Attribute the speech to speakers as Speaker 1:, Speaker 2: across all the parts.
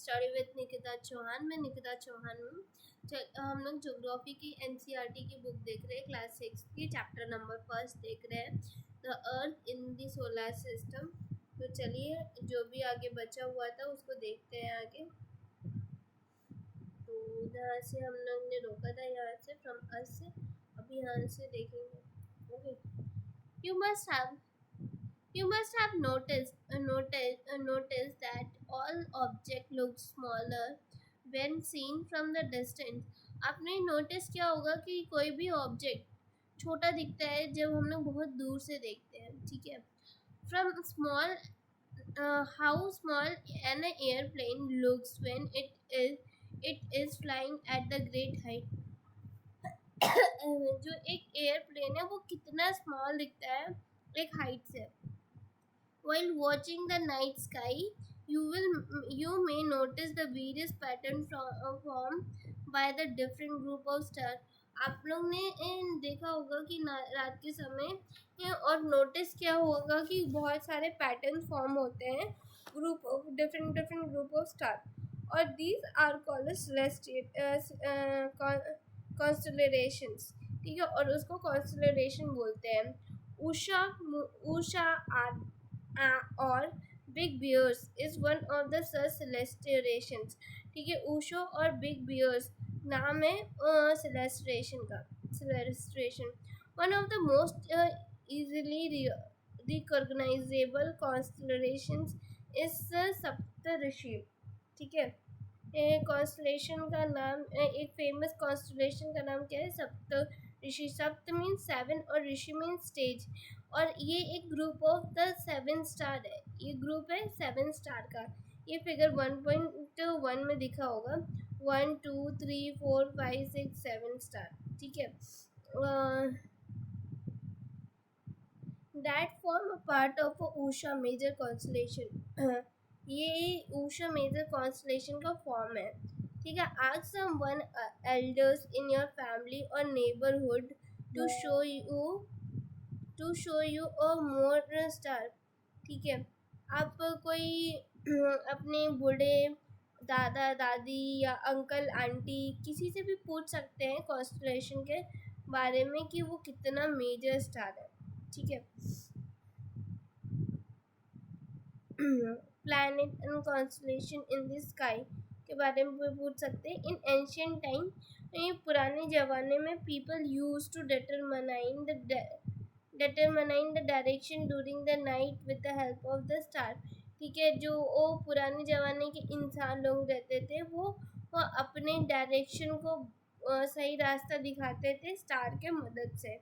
Speaker 1: Study with Nikita Chauhan. मैं निकिता चौहान हूँ। हम लोग ज्योग्राफी की एनसीईआरटी की बुक देख रहे हैं, क्लास 6 की चैप्टर नंबर 1 देख रहे हैं, the earth in the solar system. तो चलिए जो भी आगे बचा हुआ था उसको देखते हैं आगे। तो यहाँ से हम लोग ने रोका था, यहाँ से फ्रॉम अस से, अभी यहाँ से देखेंगे। Okay, you must have noticed that all object look smaller when seen from the distance। आपने नोटिस किया होगा कि कोई भी ऑब्जेक्ट छोटा दिखता है जब हम लोग बहुत दूर से देखते हैं, ठीक है। From small, how small an airplane looks when it is flying at the great height। जो एक एयरप्लेन है वो कितना स्मॉल दिखता है एक हाइट से। While watching the night sky, you may notice the various pattern formed by the different group of stars। आप लोग ने देखा होगा कि रात के समय और नोटिस किया होगा कि बहुत सारे पैटर्न फॉर्म होते हैं group of different group of star, और दीज आर कॉल्ड कॉन्स्टलेशंस, ठीक है, और उसको कॉन्स्टलेशन बोलते हैं। उषा और big bears is one of the constellations, ठीक है। ऊशो और बिग बियर्स नाम है सेलेस्ट्रेशन का। Constellation one of the most easily recognisable constellations is Saptarishi, ठीक है। कॉन्स्टलेशन का नाम, एक फेमस कॉन्स्टलेशन का नाम क्या है? सप्तऋषि। सप्त मीन्स 7 और ऋषि मीन्स स्टेज, और ये एक ग्रुप ऑफ द 7 स्टार है। ये ग्रुप है 7 स्टार का। ये फिगर 1.1 में दिखा होगा, 1 2 3 4 5 6 7 स्टार, ठीक है। That form a part of Ursa Major constellation. ये उषा मेजर कॉन्स्टलेशन का फॉर्म है, ठीक है। Ask someone elders in your family और neighbourhood to show you a more star, ठीक है। आप कोई अपने बूढ़े दादा दादी या अंकल आंटी किसी से भी पूछ सकते हैं कॉन्स्टलेशन के बारे में कि वो कितना मेजर स्टार है, ठीक है। Planet and constellation in the sky के बारे में भी पूछ सकते हैं। इन एंशियंट टाइम, पुराने ज़माने में, people use to determine the direction during the night with the help of the star, ठीक है। जो वो पुराने ज़माने के इंसान लोग रहते थे वो अपने डायरेक्शन को सही रास्ता दिखाते थे स्टार के मदद से,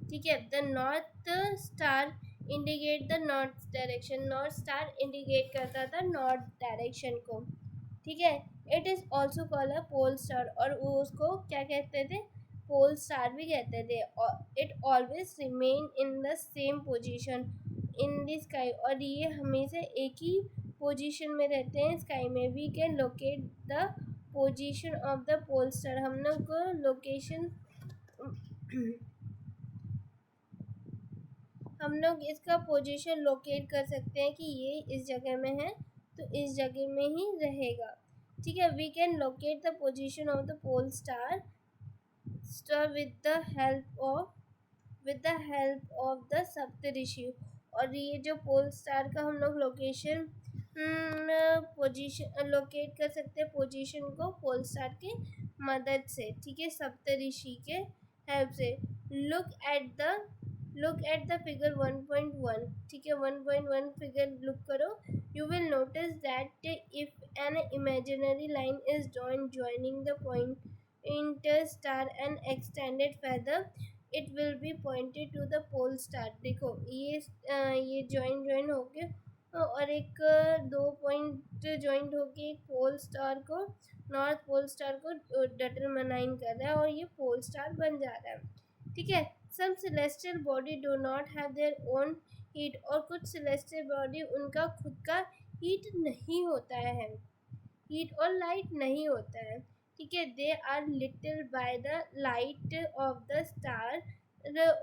Speaker 1: ठीक है। The north star indicate the north direction. North star indicate करता था नॉर्थ डायरेक्शन को, ठीक है। It is also called a pole star, और वो उसको क्या कहते थे? पोल स्टार भी कहते थे। It always remain in the same position in the sky, और ये हमेशा एक ही पोजीशन में रहते हैं स्काई में। We can locate the position of the pole star. हम लोग को लोकेशन हम लोग इसका पोजीशन लोकेट कर सकते हैं कि ये इस जगह में है तो इस जगह में ही रहेगा, ठीक है। We can locate the position of the pole star with the help of the Saptarishi. और ये जो पोल स्टार का हम लोग लोकेशन पोजीशन लोकेट कर सकते हैं पोजीशन को पोल स्टार के मदद से, ठीक है, सप्तऋषि के हेल्प से। लुक एट द फिगर 1.1, ठीक है। 1.1 फिगर लुक करो। You will notice that if an imaginary line is joining the pointer star and extended further, it will be pointed to the pole star। देखो ये join होके और एक 2 point joint होके एक पोल स्टार को, north pole star को determine कर रहा है, और ये पोल स्टार बन जा रहा है, ठीक है। Some celestial body do not have their own heat, और कुछ सेलेस्टियल बॉडी उनका खुद का हीट नहीं होता है, हीट और लाइट नहीं होता है, ठीक है। They are little by the light of the star,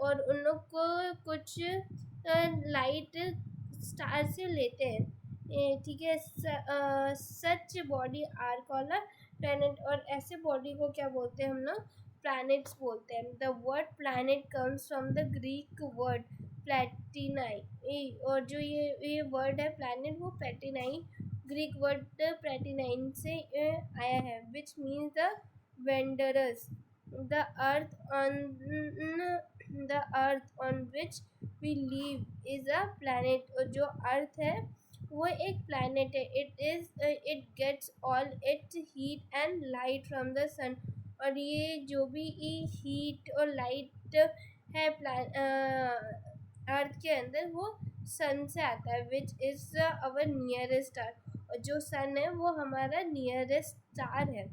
Speaker 1: और उन लोग को कुछ लाइट स्टार से लेते हैं। ठीक है। सच बॉडी आर कॉल्ड प्लैनेट, और ऐसे बॉडी को क्या बोलते हैं हम लोग? प्लैनेट्स बोलते हैं। The word planet comes from the Greek word planetai, और जो ये वर्ड है प्लैनेट वो प्लेटिनाई ग्रीक वर्ड प्लेटिनाइन से आया है, which means the wanderers. The earth on the earth on which we live is a planet, और जो अर्थ है वो एक प्लैनेट है। It gets all its heat and light from the sun, और ये जो भी हीट और लाइट है अर्थ के अंदर वो सन से आता है, which is our nearest star, और जो सन है वो हमारा नियरेस्ट स्टार है।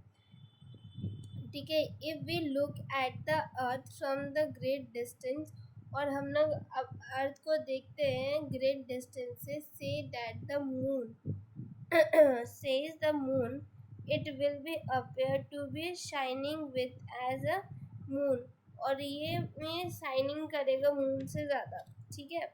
Speaker 1: ठीक है। If we look at the earth from the great distance, और हम लोग अब अर्थ को देखते हैं ग्रेट डिस्टेंस से, say that the moon says the moon, it will be appear to be shining with as a moon, और ये शाइनिंग करेगा मून से ज़्यादा। ठीक है।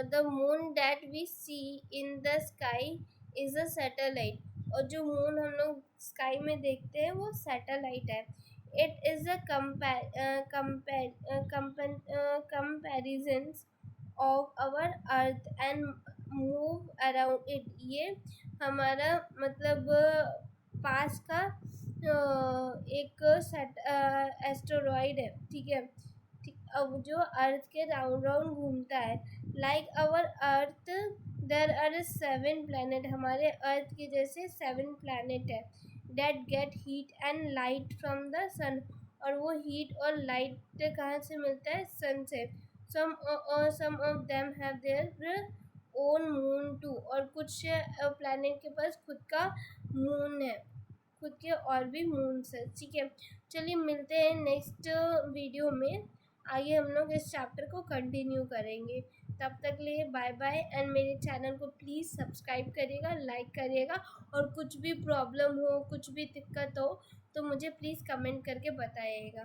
Speaker 1: The moon that we see in the sky is a satellite, और जो moon हम लोग स्काई में देखते हैं वो सैटेलाइट है। It is a comparison of our earth and move around it, ये हमारा मतलब पास का एक एस्टेरॉइड है। ठीक है। अब जो अर्थ के राउंड राउंड घूमता है, like our earth there are 7 planet, हमारे अर्थ के जैसे 7 प्लैनेट है, that get heat and light from the sun, और वो हीट और लाइट कहाँ से मिलता है? सन से। some of them have their own moon too, और कुछ प्लैनेट के पास खुद का मून है, खुद के और भी मून्स है। ठीक है। चलिए मिलते हैं नेक्स्ट वीडियो में, आगे हम लोग इस चैप्टर को कंटिन्यू करेंगे। तब तक के लिए बाय बाय, एंड मेरे चैनल को प्लीज़ सब्सक्राइब करिएगा, लाइक करिएगा, और कुछ भी प्रॉब्लम हो, कुछ भी दिक्कत हो तो मुझे प्लीज़ कमेंट करके बताइएगा।